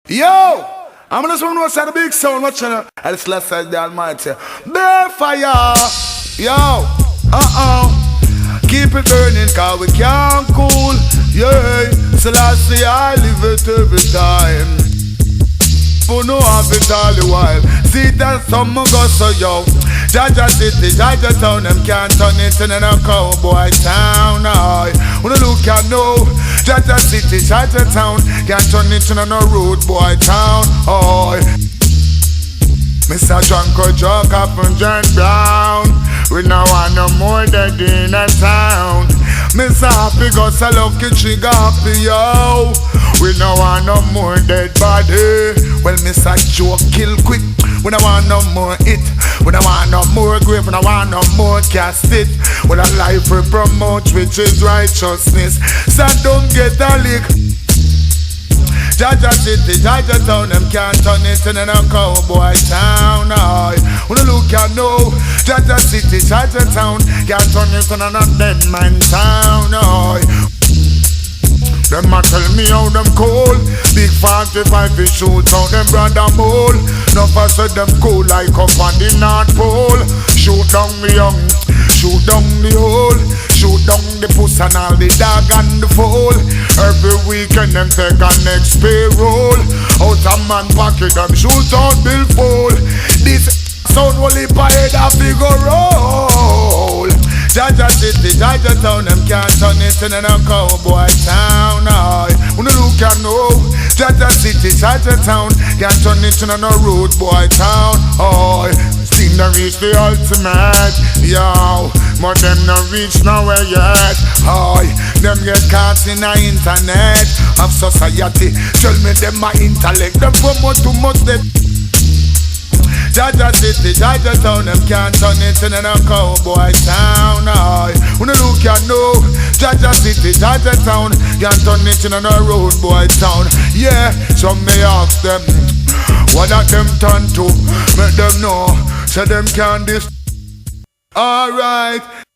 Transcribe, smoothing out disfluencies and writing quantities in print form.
Yo! I'm gonna someone who said the big sound, watch it. It's less like the Almighty. Bear fire! Yo! Keep it burning, cause we can't cool. Yeah! So last year I live it every time. Who know have it all the while. See that summer go so yo. Jaja city, Jaja town, them can't turn it into a cowboy town. When I look at no, Jaja city, Jaja town, can't turn it into a road boy town. Mr. Drunk Joke up and John Brown. We no want no more dead in a town. Mr. Happy got a lucky trigger happy yo. We no want no more dead body. Well, Mr. Joke kill quick. We no want no more it. We no want no more grave. We no want no more cast it. With a life we promote, which is righteousness. So don't get a lick. Jaja city, Jaja town, them can't turn it into a cowboy town. When you look at no, Jaja city, Jaja town, can't turn it into a dead man town. Them a tell me how them cold. Big 45 fish shoot out them brother mole. No for said them cool like up on the North Pole. Shoot down the young, shoot down the hole. Shoot down the puss and all the dog and the foal. Every weekend them take a next payroll. Out a man pocket them shoot out bill full. This sound will leap ahead a figure roll. Jaja city, Jaja town, them can't turn it into a cowboy town. When you look at no, Jaja city, Jaja town, can't turn it into a road boy town. Still not reach the ultimate, yo. But them not reach nowhere yet. Them get caught in the internet of society. Tell me them my intellect, them promote too much that. Jaja city, Jaja town, them can't turn it into a cowboy town. When you look at no, Jaja city, Jaja town, can't turn it into a road boy town. Yeah, some may ask them, what that them turn to? Make them know, so them can't this. Alright.